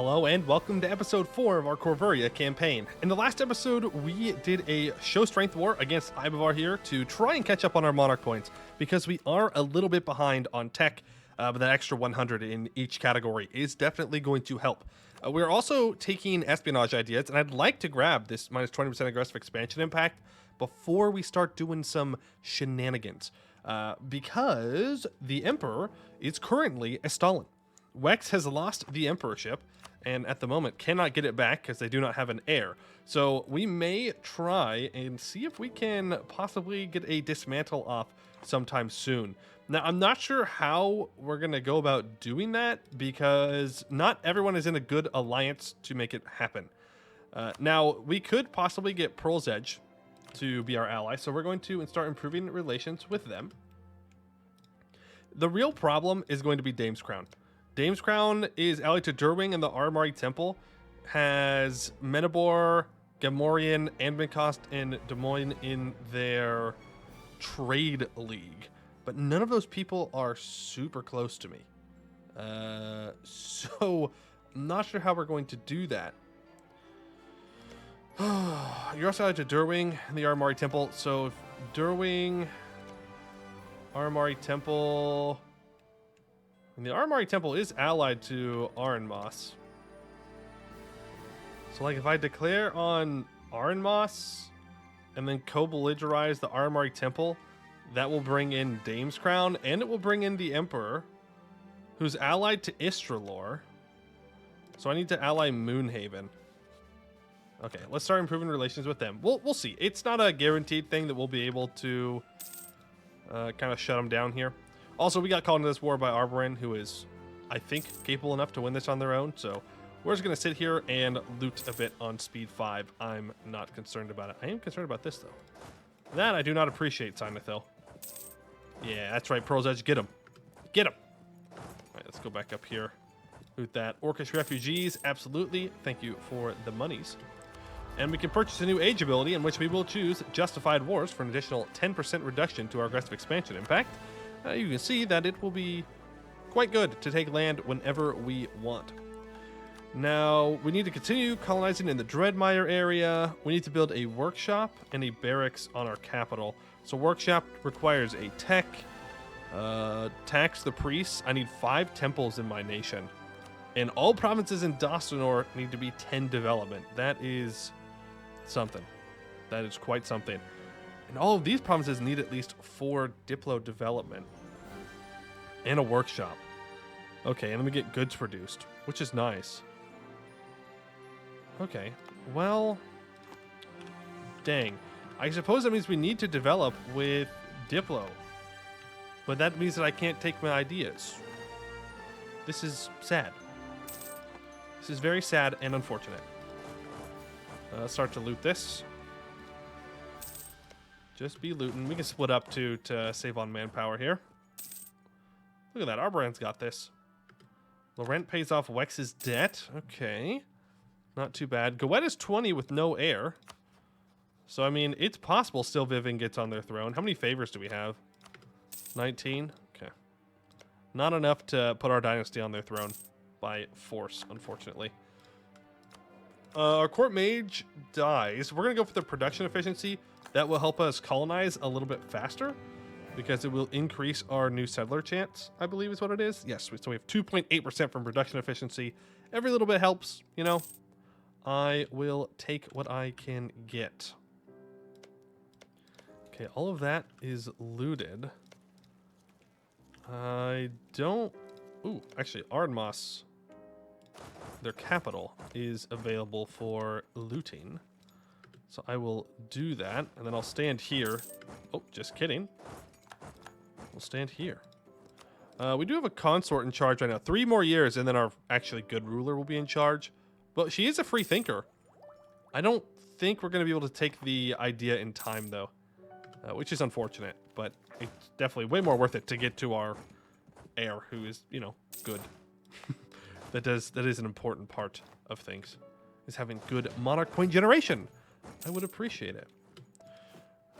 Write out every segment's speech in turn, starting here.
Hello and welcome to episode 4 of our Corvuria campaign. In the last episode, we did a show strength war against Ibavar here to try and catch up on our monarch points because we are a little bit behind on tech, but that extra 100 in each category is definitely going to help. We're also taking espionage ideas, and I'd like to grab this minus 20% aggressive expansion impact before we start doing some shenanigans, because the Emperor is currently a Stalin. Wex has lost the emperorship and at the moment cannot get it back because they do not have an heir. So we may try and see if we can possibly get a dismantle off sometime soon. Now, I'm not sure how we're going to go about doing that because not everyone is in a good alliance to make it happen. Now, we could possibly get Pearl's Edge to be our ally, so we're going to start improving relations with them. The real problem is going to be Dame's Crown. Dame's Crown is allied to Durwing, and the Armari Temple has Menabor, Gamorrean, Anbennar, and Des Moines in their trade league. But none of those people are super close to me. So I'm not sure how we're going to do that. You're also allied to Durwing and the Armari Temple. So if Durwing, Armari Temple... And the Armari Temple is allied to Aranmoss. So, like, if I declare on Aranmoss and then co-belligerize the Armari Temple, that will bring in Dame's Crown, and it will bring in the Emperor, who's allied to Istralor. So I need to ally Moonhaven. Okay, let's start improving relations with them. We'll see. It's not a guaranteed thing that we'll be able to kind of shut them down here. Also, we got called into this war by Arborin, who is, I think, capable enough to win this on their own. So we're just going to sit here and loot a bit on speed 5. I'm not concerned about it. I am concerned about this, though. That I do not appreciate, Sinethil. Yeah, that's right. Pearl's Edge. Get him. Get him. All right, let's go back up here. Loot that. Orcish Refugees. Absolutely. Thank you for the monies. And we can purchase a new age ability in which we will choose Justified Wars for an additional 10% reduction to our aggressive expansion impact. You can see that it will be quite good to take land whenever we want. Now, we need to continue colonizing in the Dreadmire area. We need to build a workshop and a barracks on our capital. So workshop requires a tech, tax the priests. I need 5 temples in my nation. And all provinces in Dostonor need to be 10 development. That is something. That is quite something. And all of these provinces need at least 4 Diplo development and a workshop. Okay, and then we get goods produced, which is nice. Okay, well, dang. I suppose that means we need to develop with Diplo. But that means that I can't take my ideas. This is sad. This is very sad and unfortunate. Let's start to loot this. Just be looting. We can split up to save on manpower here. Look at that. Arbrand's got this. Laurent pays off Wex's debt. Okay. Not too bad. Goed is 20 with no heir. So, I mean, it's possible still Vivin gets on their throne. How many favors do we have? 19? Okay. Not enough to put our dynasty on their throne by force, unfortunately. Our court mage dies. We're going to go for the production efficiency. That will help us colonize a little bit faster because it will increase our new settler chance, I believe is what it is. Yes, so we have 2.8% from production efficiency. Every little bit helps, you know. I will take what I can get. Okay, all of that is looted. I don't... Ooh, actually, Ardmoss, their capital, is available for looting. So I will do that, and then I'll stand here. Oh, just kidding. We'll stand here. We do have a consort in charge right now. 3 more years, and then our actually good ruler will be in charge. But she is a free thinker. I don't think we're going to be able to take the idea in time, though, which is unfortunate. But it's definitely way more worth it to get to our heir, who is, you know, good. That is an important part of things, is having good monarch point generation. I would appreciate it.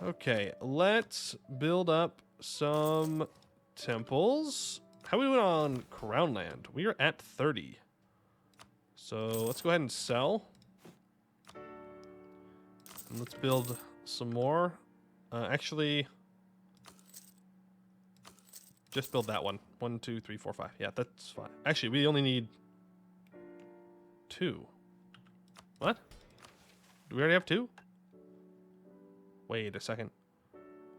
Okay, let's build up some temples. How are we doing on Crown Land? We are at 30. So let's go ahead and sell. And let's build some more. Actually, just build that one. 1, 2, 3, 4, 5. Yeah, that's fine. Actually, we only need 2. What? Do we already have 2? Wait a second.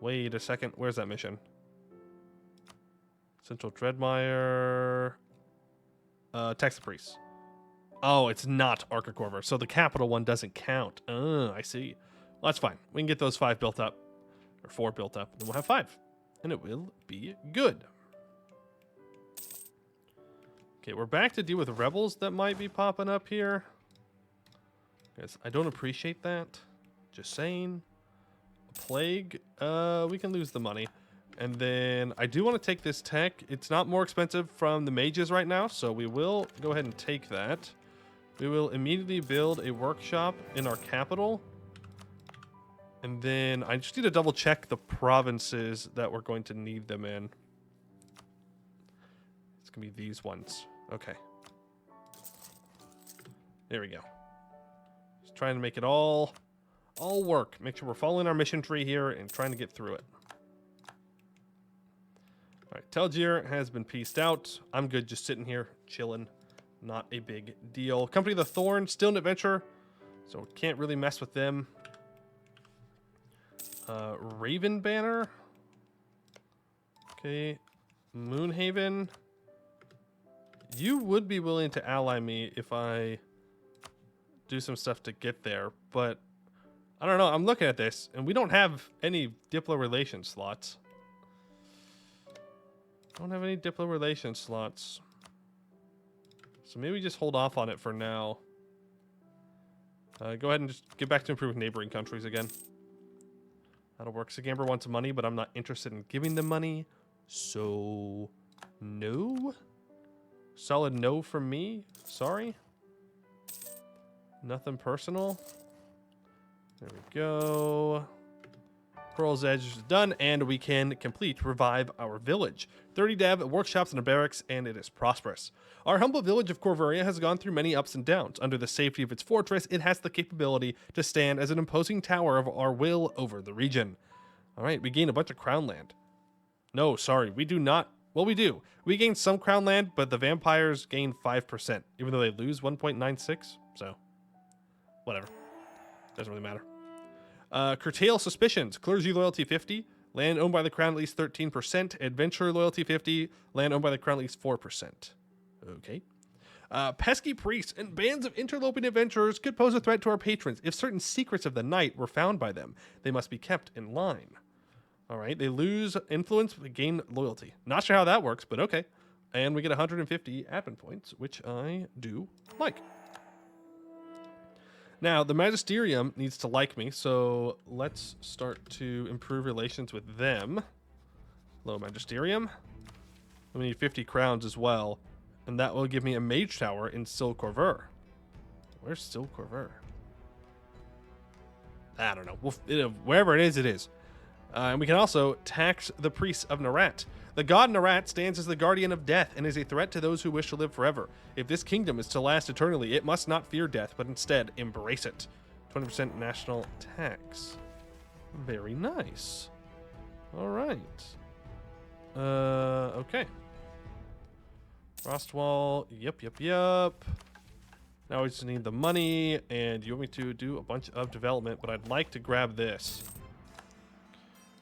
Wait a second. Where's that mission? Central Dreadmire. Tax the Priest. Oh, it's not Arca Corver, so the capital one doesn't count. I see. Well, that's fine. We can get those 5 built up. Or 4 built up. Then we'll have 5. And it will be good. Okay, we're back to deal with rebels that might be popping up here. Guys, I don't appreciate that. Just saying. A plague. We can lose the money. And then I do want to take this tech. It's not more expensive from the mages right now, so we will go ahead and take that. We will immediately build a workshop in our capital. And then I just need to double check the provinces that we're going to need them in. It's going to be these ones. Okay. There we go. Just trying to make it all work. Make sure we're following our mission tree here and trying to get through it. All right, Telgier has been pieced out. I'm good just sitting here, chilling. Not a big deal. Company of the Thorn, still an adventure, so can't really mess with them. Raven Banner. Okay. Moonhaven. You would be willing to ally me if I do some stuff to get there, but I don't know. I'm looking at this, and we don't have any Diplo relation slots. Don't have any Diplo relation slots. So maybe just hold off on it for now. Go ahead and just get back to improving neighboring countries again. That'll work. Sagamber wants money, but I'm not interested in giving them money. So, no. Solid no from me. Sorry. Nothing personal. There we go. Pearl's Edge is done, and we can revive our village. 30 dev, workshops, and a barracks, and it is prosperous. Our humble village of Corvuria has gone through many ups and downs. Under the safety of its fortress, it has the capability to stand as an imposing tower of our will over the region. All right, we gain a bunch of crown land. No, sorry, we do not. Well, we do. We gain some crown land, but the vampires gain 5%, even though they lose 1.96. So, whatever. Doesn't really matter. Curtail suspicions. Clergy loyalty 50. Land owned by the crown at least 13%. Adventurer loyalty 50. Land owned by the crown at least 4%. Okay. Pesky priests and bands of interloping adventurers could pose a threat to our patrons if certain secrets of the night were found by them. They must be kept in line. All right. They lose influence, but gain loyalty. Not sure how that works, but okay. And we get 150 admin points, which I do like. Now, the Magisterium needs to like me, so let's start to improve relations with them. Hello, Magisterium. We need 50 crowns as well, and that will give me a mage tower in Sil Corver. Where's Sil Corver? I don't know. Wherever it is, it is. And we can also tax the priests of Narat. The god Narat stands as the guardian of death and is a threat to those who wish to live forever. If this kingdom is to last eternally, it must not fear death, but instead embrace it. 20% national tax. Very nice. All right. Okay. Frostwall. Yep. Now we just need the money, and you want me to do a bunch of development, but I'd like to grab this.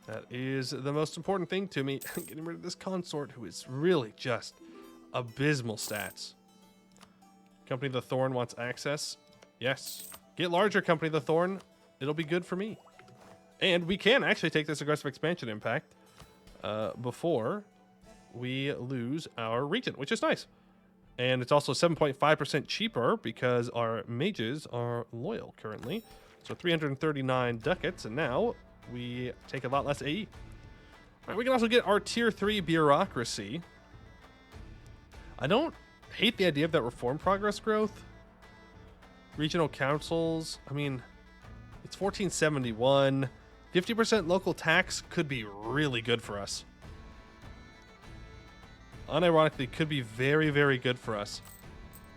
That is the most important thing to me. Getting rid of this consort who is really just abysmal stats. Company of the Thorn wants access. Yes. Get larger, Company of the Thorn. It'll be good for me. And we can actually take this aggressive expansion impact before we lose our regent, which is nice. And it's also 7.5% cheaper because our mages are loyal currently. So 339 ducats, and now we take a lot less AE. All right, we can also get our tier 3 bureaucracy. I don't hate the idea of that reform progress growth. Regional councils, I mean, it's 1471. 50% local tax could be really good for us. Unironically, could be very, very good for us.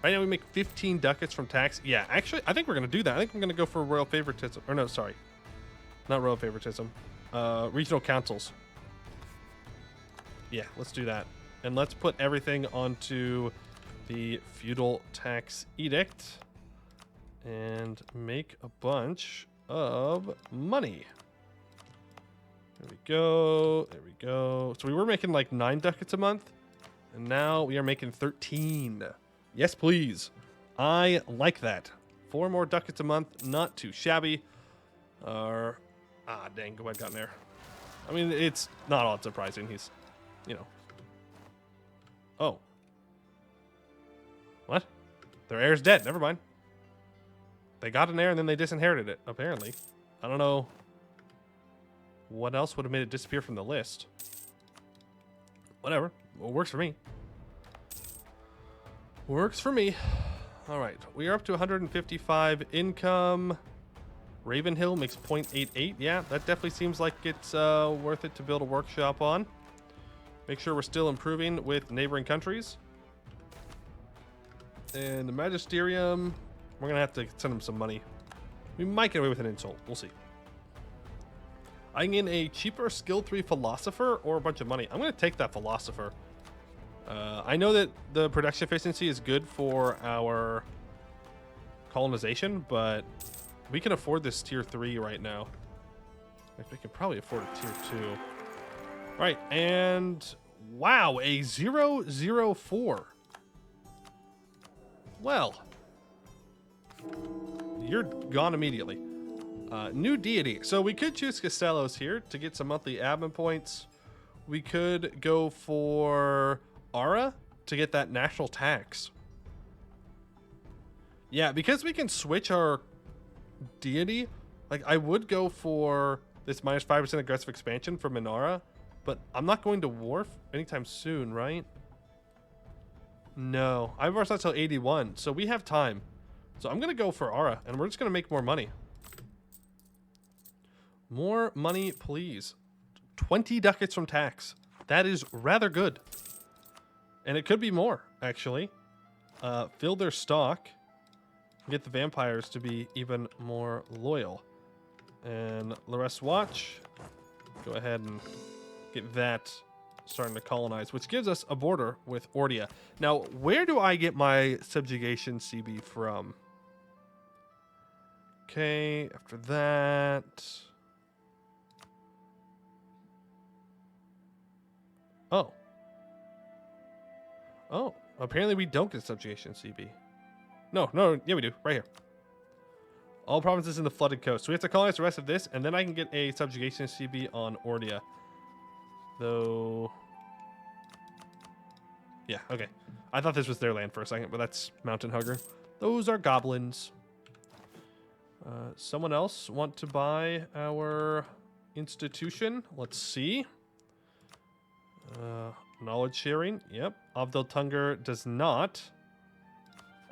Right now we make 15 ducats from tax. Yeah, actually, I think we're going to do that. I think I'm going to go for royal favoritism. Or no, sorry. Not royal favoritism. Regional councils. Yeah, let's do that. And let's put everything onto the feudal tax edict. And make a bunch of money. There we go. There we go. So we were making like 9 ducats a month. And now we are making 13. Yes, please. I like that. 4 more ducats a month. Not too shabby. Dang, go ahead, got in there. I mean, it's not all that surprising. He's, you know. Oh. What? Their heir's dead. Never mind. They got an heir and then they disinherited it, apparently. I don't know what else would have made it disappear from the list. Whatever. Well, works for me. Works for me. All right. We are up to 155 income. Ravenhill makes 0.88. Yeah, that definitely seems like it's worth it to build a workshop on. Make sure we're still improving with neighboring countries. And the Magisterium, we're going to have to send them some money. We might get away with an insult. We'll see. I can get a cheaper skill 3 philosopher or a bunch of money. I'm going to take that philosopher. I know that the production efficiency is good for our colonization, but we can afford this tier 3 right now. We can probably afford a tier 2. Right, and wow, a 004. Well, you're gone immediately. New deity. So we could choose Castellos here to get some monthly admin points. We could go for Ara to get that national tax. Yeah, because we can switch our deity, like I would go for this minus 5% aggressive expansion for Minara, but I'm not going to Wharf anytime soon, right? No, I've not until 81, so we have time. So I'm going to go for Ara, and we're just going to make more money. More money, please. 20 ducats from tax. That is rather good. And it could be more, actually. Fill their stock. Get the vampires to be even more loyal. And Laress Watch. Go ahead and get that starting to colonize, which gives us a border with Ordia. Now, where do I get my subjugation CB from? Okay, after that... Oh. Oh, apparently we don't get subjugation CB. No, yeah we do, right here. All provinces in the flooded coast. So we have to colonize the rest of this, and then I can get a subjugation CB on Ordia. Though... Yeah, okay. I thought this was their land for a second, but that's Mountain Hugger. Those are goblins. Someone else want to buy our institution? Let's see. Knowledge sharing. Yep. Avdel Tunger does not.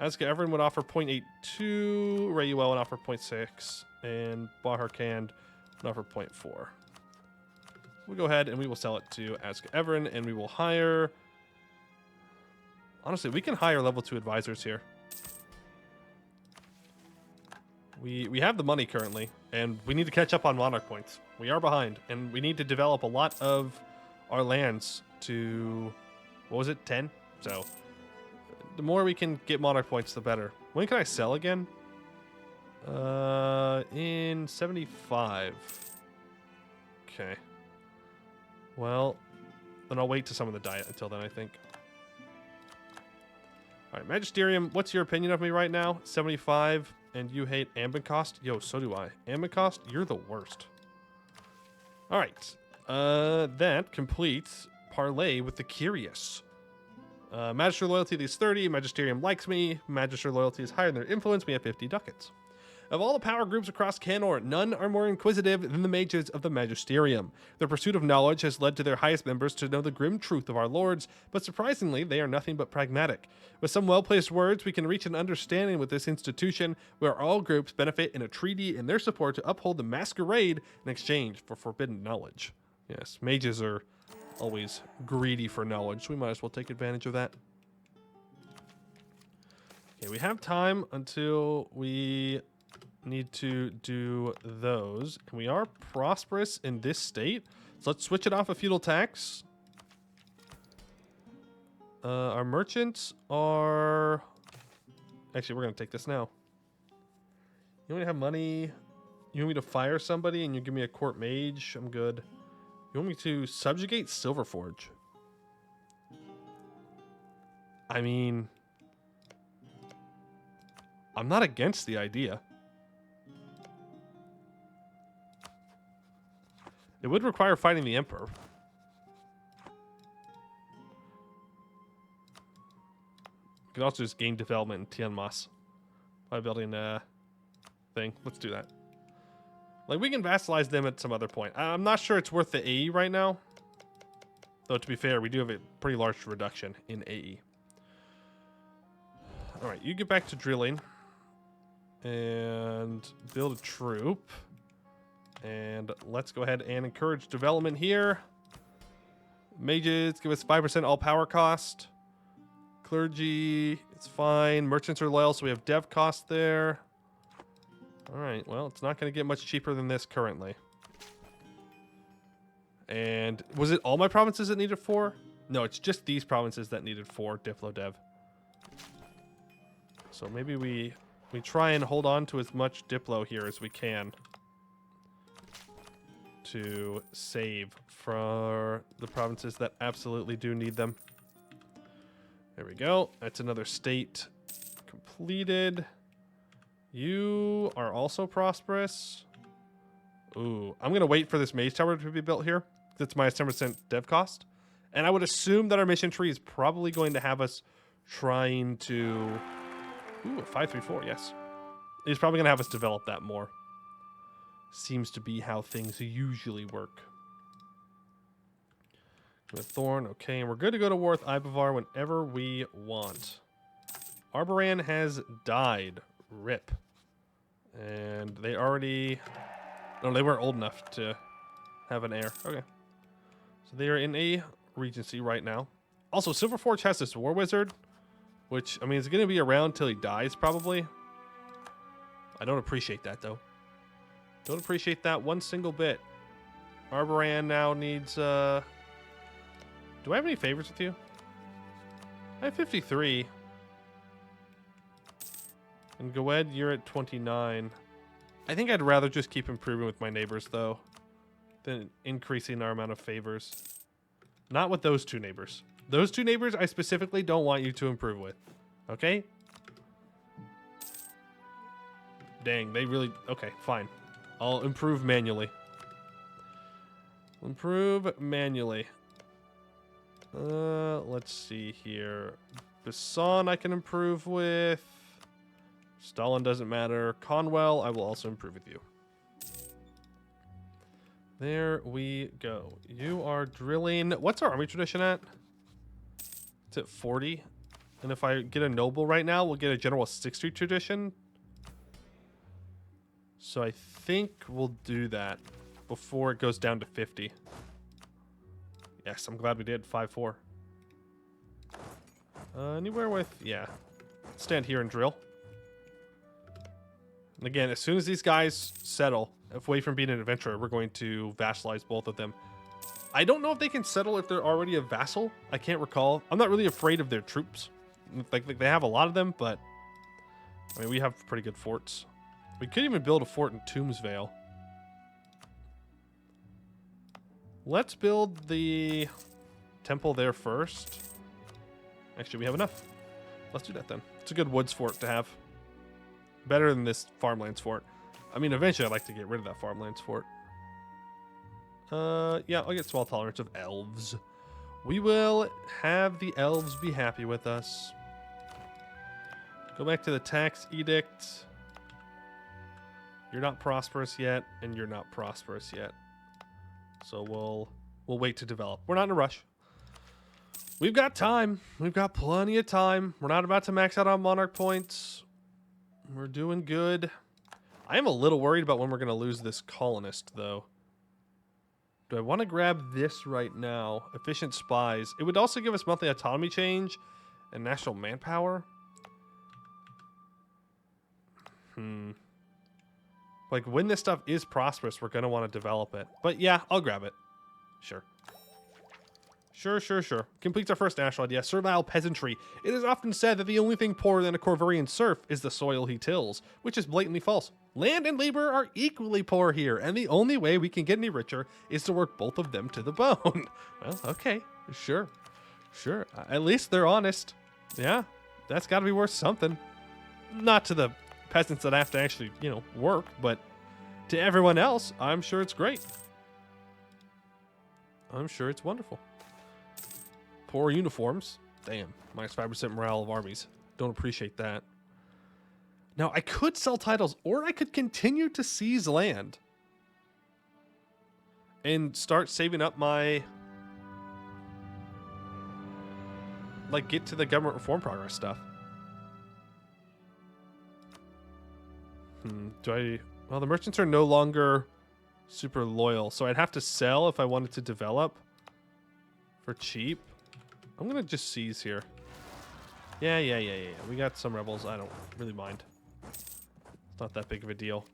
Aska Everin would offer 0.82. Rayuel would offer 0.6. And Bahar Kand would offer 0.4. We'll go ahead and we will sell it to Aska Everin, and we will hire... Honestly, we can hire level 2 advisors here. We have the money currently, and we need to catch up on monarch points. We are behind, and we need to develop a lot of our lands to, what was it, 10? So the more we can get monarch points, the better. When can I sell again? In 75. Okay. Well, then I'll wait to summon the diet until then, I think. All right, Magisterium, what's your opinion of me right now? 75, and you hate Ambencost? Yo, so do I. Ambencost, you're the worst. All right. That completes Parlay with the Curious. Magister loyalty is 30. Magisterium likes me. Magister loyalty is higher than their influence. We have 50 ducats. Of all the power groups across Canor, none are more inquisitive than the mages of the Magisterium. Their pursuit of knowledge has led to their highest members to know the grim truth of our lords, but surprisingly, they are nothing but pragmatic. With some well-placed words, we can reach an understanding with this institution where all groups benefit in a treaty in their support to uphold the masquerade in exchange for forbidden knowledge. Yes, mages are always greedy for knowledge, so we might as well take advantage of that. Okay, we have time until we need to do those. And we are prosperous in this state. So let's switch it off a feudal tax. Our merchants are... Actually, we're going to take this now. You want me to have money? You want me to fire somebody and you give me a court mage? I'm good. You want me to subjugate Silverforge? I mean... I'm not against the idea. It would require fighting the Emperor. You could also just gain development in Tianmas by building a thing. Let's do that. Like, we can vassalize them at some other point. I'm not sure it's worth the AE right now. Though, to be fair, we do have a pretty large reduction in AE. Alright, you get back to drilling. And build a troop. And let's go ahead and encourage development here. Mages, give us 5% all power cost. Clergy, it's fine. Merchants are loyal, so we have dev cost there. Alright, well, it's not going to get much cheaper than this currently. And was it all my provinces that needed 4? No, it's just these provinces that needed 4 Diplo dev. So maybe we try and hold on to as much Diplo here as we can to save for the provinces that absolutely do need them. There we go. That's another state completed. You are also prosperous. Ooh, I'm going to wait for this mage tower to be built here. That's minus 10% dev cost. And I would assume that our mission tree is probably going to have us trying to... Ooh, 534, yes. He's probably going to have us develop that more. Seems to be how things usually work. With Thorn, okay, and we're good to go to war with Ibavar whenever we want. Arboran has died. RIP. And they already... No, they weren't old enough to have an heir. Okay. So they are in a regency right now. Also, Silverforge has this War Wizard, which, I mean, is going to be around till he dies, probably. I don't appreciate that, though. Don't appreciate that one single bit. Arboran now needs, Do I have any favors with you? I have 53. And Goed, you're at 29. I think I'd rather just keep improving with my neighbors, though, than increasing our amount of favors. Not with those two neighbors. Those two neighbors I specifically don't want you to improve with. Okay? Dang, they really... Okay, fine. I'll improve manually. Improve manually. Let's see here. Bassan I can improve with. Stalin doesn't matter. Conwell, I will also improve with you. There we go. You are drilling... What's our army tradition at? It's at 40. And if I get a noble right now, we'll get a general 60 tradition. So I think we'll do that before it goes down to 50. Yes, I'm glad we did. 5-4. Anywhere with... Yeah. Stand here and drill. And again, as soon as these guys settle, away from being an adventurer, we're going to vassalize both of them. I don't know if they can settle if they're already a vassal. I can't recall. I'm not really afraid of their troops. Like they have a lot of them, but... I mean, we have pretty good forts. We could even build a fort in Tombsvale. Let's build the temple there first. Actually, we have enough. Let's do that then. It's a good woods fort to have. Better than this farmlands fort. I mean, eventually I'd like to get rid of that farmlands fort. Yeah, I'll get small tolerance of elves. We will have the elves be happy with us. Go back to the tax edict. You're not prosperous yet, and you're not prosperous yet. So we'll wait to develop. We're not in a rush. We've got time. We've got plenty of time. We're not about to max out on monarch points. We're doing good. I am a little worried about when we're going to lose this colonist, though. Do I want to grab this right now? Efficient spies. It would also give us monthly autonomy change and national manpower. Like, when this stuff is prosperous, we're going to want to develop it. But yeah, I'll grab it. Sure. Sure. Completes our first national idea. Servile peasantry. It is often said that the only thing poorer than a Corvurian serf is the soil he tills, which is blatantly false. Land and labor are equally poor here, and the only way we can get any richer is to work both of them to the bone. Well, okay. Sure. At least they're honest. Yeah, that's got to be worth something. Not to the peasants that have to actually, work, but to everyone else, I'm sure it's great. I'm sure it's wonderful. Poor uniforms. Damn, minus 5% morale of armies. Don't appreciate that. Now, I could sell titles, or I could continue to seize land and start saving up my, get to the government reform progress stuff. Well, the merchants are no longer super loyal, so I'd have to sell if I wanted to develop for cheap. I'm gonna just seize here. Yeah. We got some rebels. I don't really mind. It's not that big of a deal.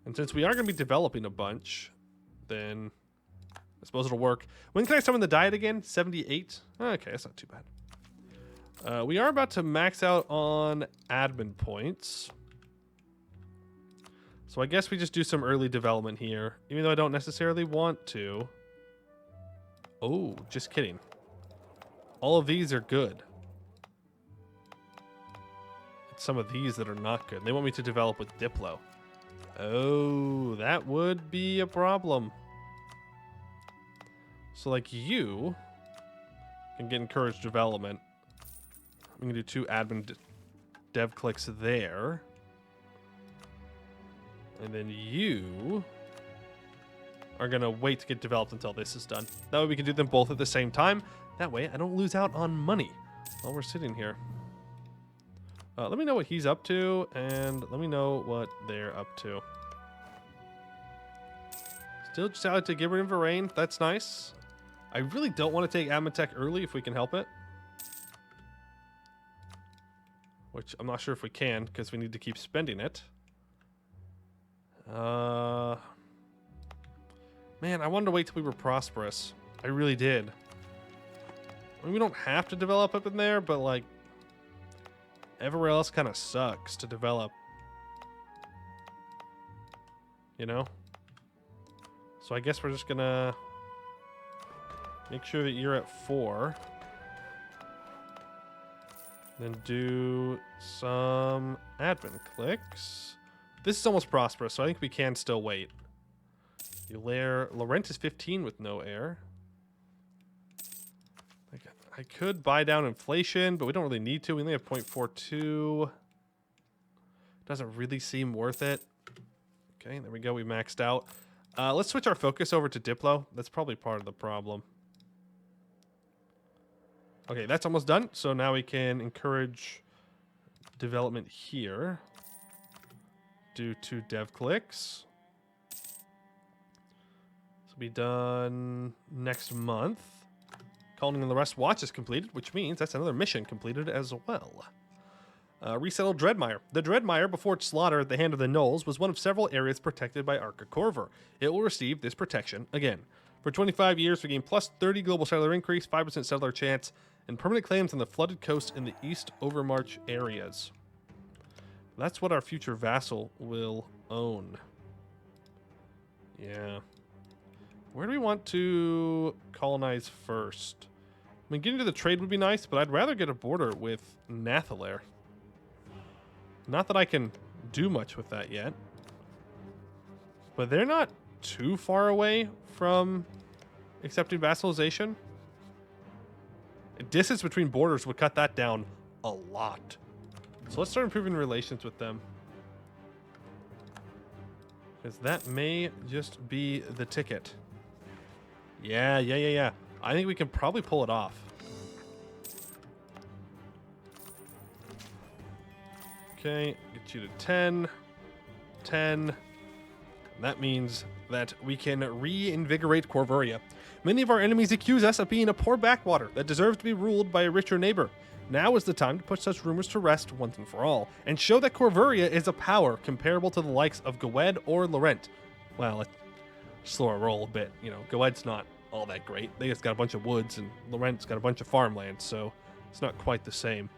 And since we are gonna be developing a bunch, then I suppose it'll work. When can I summon the diet again? 78? Okay, that's not too bad. We are about to max out on admin points. So I guess we just do some early development here, even though I don't necessarily want to. Oh, just kidding. All of these are good. It's some of these that are not good. They want me to develop with Diplo. Oh, that would be a problem. So like you can get encouraged development. We can do 2 admin dev clicks there. And then you are going to wait to get developed until this is done. That way we can do them both at the same time. That way I don't lose out on money while we're sitting here. Let me know what he's up to, and let me know what they're up to. Still just out to get rid of Varane. That's nice. I really don't want to take Amatech early if we can help it. Which I'm not sure if we can, because we need to keep spending it. Man, I wanted to wait till we were prosperous. I really did. I mean, we don't have to develop up in there, but like everywhere else kind of sucks to develop. You know? So I guess we're just gonna make sure that you're at 4. Then do some admin clicks. This is almost prosperous, so I think we can still wait. Laurent is 15 with no heir. I could buy down inflation, but we don't really need to. We only have 0.42. Doesn't really seem worth it. Okay, there we go. We maxed out. Let's switch our focus over to Diplo. That's probably part of the problem. Okay, that's almost done. So now we can encourage development here. Do 2 dev clicks. This will be done next month. Calling in the Rest Watch is completed, which means that's another mission completed as well. Resettle Dreadmire. The Dreadmire, before its slaughter at the hand of the Gnolls, was one of several areas protected by Arca Corvur. It will receive this protection again. For 25 years, we gain plus 30 global settler increase, 5% settler chance, and permanent claims on the flooded coast in the East Overmarch areas. That's what our future vassal will own. Yeah. Where do we want to colonize first? I mean, getting to the trade would be nice, but I'd rather get a border with Nathalar. Not that I can do much with that yet. But they're not too far away from accepting vassalization. Distance between borders would cut that down a lot. So let's start improving relations with them. Because that may just be the ticket. Yeah. I think we can probably pull it off. Okay, get you to 10. 10. And that means that we can reinvigorate Corvuria. Many of our enemies accuse us of being a poor backwater that deserves to be ruled by a richer neighbor. Now is the time to put such rumors to rest once and for all, and show that Corvuria is a power comparable to the likes of Goed or Laurent. Well, let's slow our roll a bit. You know, Goet's not all that great. They just got a bunch of woods, and Laurent's got a bunch of farmland, so it's not quite the same.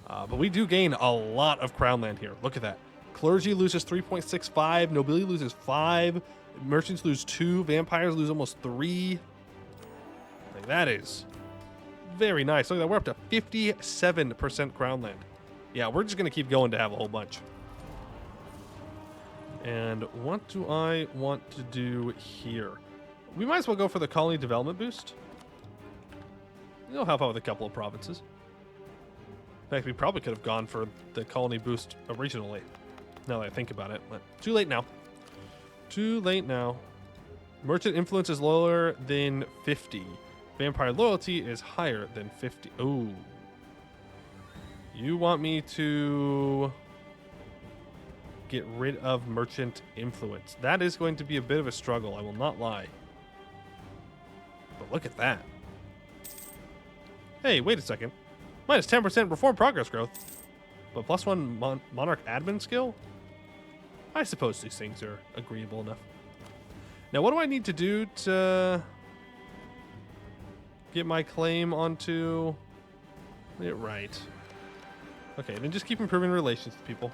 But we do gain a lot of crown land here. Look at that. Clergy loses 3.65, nobility loses 5, merchants lose 2, vampires lose almost 3. Like, that is very nice. Look at that. We're up to 57% crown land. Yeah, we're just going to keep going to have a whole bunch. And what do I want to do here? We might as well go for the colony development boost. It'll help out with a couple of provinces. In fact, we probably could have gone for the colony boost originally. Now that I think about it. But too late now. Too late now. Merchant influence is lower than 50. Vampire loyalty is higher than 50. Oh. You want me to get rid of merchant influence. That is going to be a bit of a struggle, I will not lie. But look at that. Hey, wait a second. Minus 10% reform progress growth. But plus 1 monarch admin skill? I suppose these things are agreeable enough. Now, what do I need to do to get my claim onto it right? Okay, then just keep improving relations to people.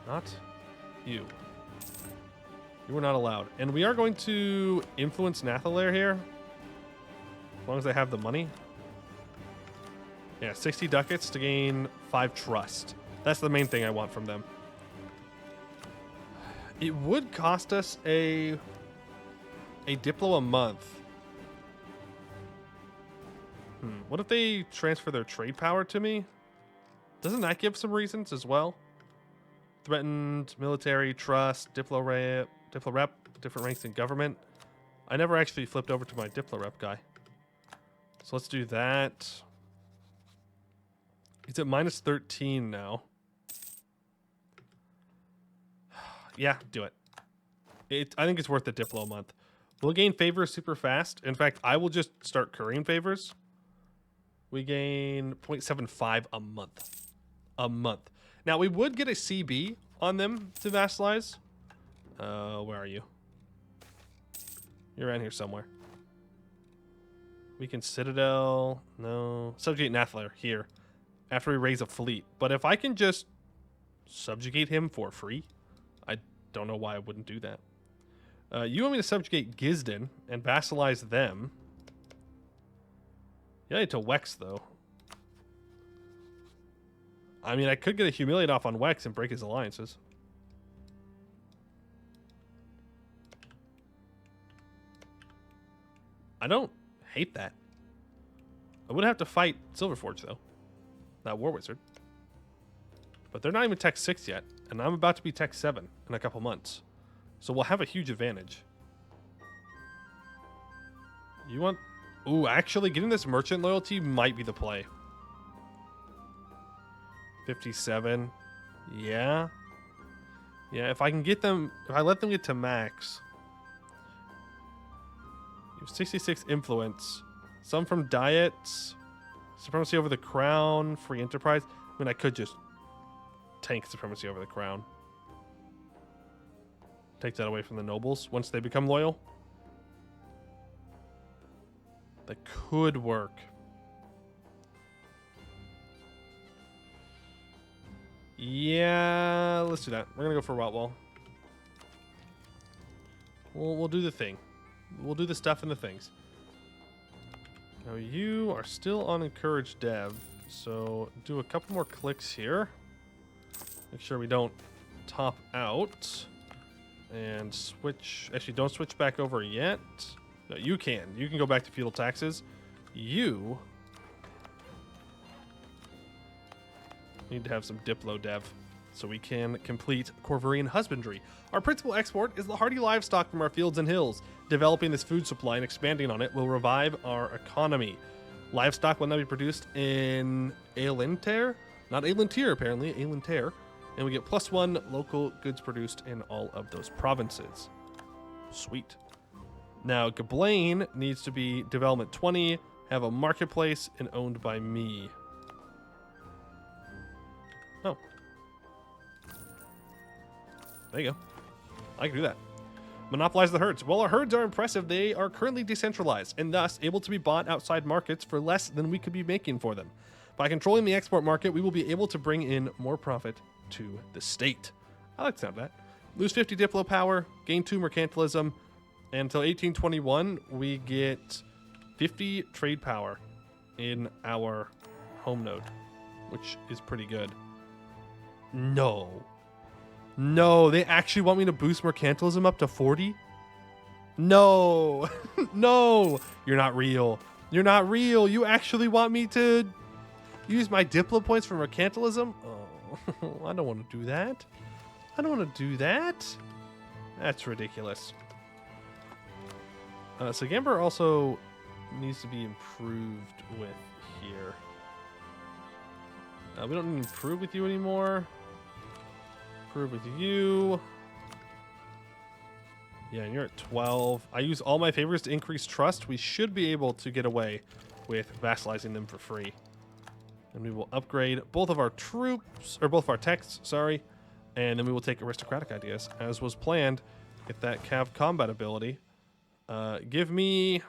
Not you. You are not allowed. And we are going to influence Nathalair here. As long as I have the money. Yeah, 60 ducats to gain 5 trust. That's the main thing I want from them. It would cost us a Diplo a month. What if they transfer their trade power to me? Doesn't that give some reasons as well? Threatened, military, trust, Diplo rep, different ranks in government. I never actually flipped over to my Diplo rep guy. So let's do that. It's at minus 13 now. Yeah, do it. I think it's worth the Diplo a month. We'll gain favors super fast. In fact, I will just start currying favors. We gain 0.75 a month. A month. Now, we would get a CB on them to vassalize. Where are you? You're around here somewhere. We can Citadel. No. Subjugate Nathalair here. After we raise a fleet. But if I can just subjugate him for free, I don't know why I wouldn't do that. You want me to subjugate Gisden and vassalize them. You need to Wex, though. I mean, I could get a Humiliate off on Wex and break his alliances. I don't hate that. I would have to fight Silverforge, though. That War Wizard. But they're not even Tech 6 yet, and I'm about to be Tech 7 in a couple months. So we'll have a huge advantage. You want... Ooh, actually, getting this merchant loyalty might be the play. 57. Yeah. Yeah, if I can get them... If I let them get to max... You have 66 influence. Some from diets. Supremacy over the crown. Free enterprise. I mean, I could just tank supremacy over the crown. Take that away from the nobles once they become loyal. That could work. Yeah, let's do that. We're gonna go for Rotwall. We'll do the thing. We'll do the stuff and the things. Now you are still on encourage dev, so do a couple more clicks here. Make sure we don't top out. And switch. Actually, don't switch back over yet. No, you can. You can go back to feudal taxes. You need to have some Diplo dev so we can complete Corvurian husbandry. Our principal export is the hardy livestock from our fields and hills. Developing this food supply and expanding on it will revive our economy. Livestock will now be produced in Aelinter. Not Aelintir, apparently. Aelinter. And we get +1 local goods produced in all of those provinces. Sweet. Now, Gablain needs to be development 20, have a marketplace, and owned by me. Oh. There you go. I can do that. Monopolize the herds. While our herds are impressive, they are currently decentralized and thus able to be bought outside markets for less than we could be making for them. By controlling the export market, we will be able to bring in more profit to the state. I like the sound of that. Lose 50 Diplo power, gain 2 mercantilism, and until 1821, we get 50 trade power in our home node, which is pretty good. No. No, they actually want me to boost mercantilism up to 40? No. No. You're not real. You're not real. You actually want me to use my Diplo points for mercantilism? Oh, I don't want to do that. I don't want to do that. That's ridiculous. So Gamber also needs to be improved with here. We don't need to improve with you anymore. Improve with you. Yeah, and you're at 12. I use all my favors to increase trust. We should be able to get away with vassalizing them for free. And we will upgrade both of our troops, or both of our techs, sorry. And then we will take aristocratic ideas, as was planned. Get that cav combat ability. Give me... I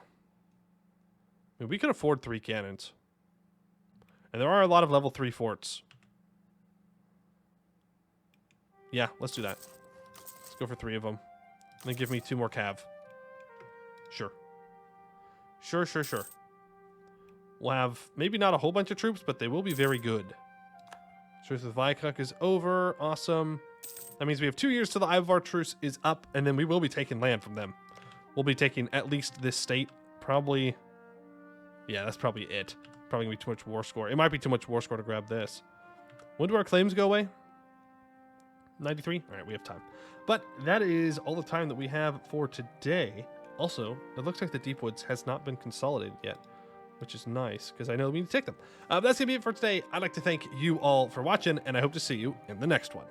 mean, we can afford 3 cannons. And there are a lot of level 3 forts. Yeah, let's do that. Let's go for 3 of them. And then give me 2 more cav. Sure. Sure, sure, sure. We'll have maybe not a whole bunch of troops, but they will be very good. Truce with Viacuk is over. Awesome. That means we have 2 years till the Ivar Truce is up, and then we will be taking land from them. We'll be taking at least this state. Probably... Yeah, that's probably it. Probably going to be too much war score. It might be too much war score to grab this. When do our claims go away? 93? All right, we have time. But that is all the time that we have for today. Also, it looks like the Deep Woods has not been consolidated yet, which is nice because I know we need to take them. That's going to be it for today. I'd like to thank you all for watching, and I hope to see you in the next one.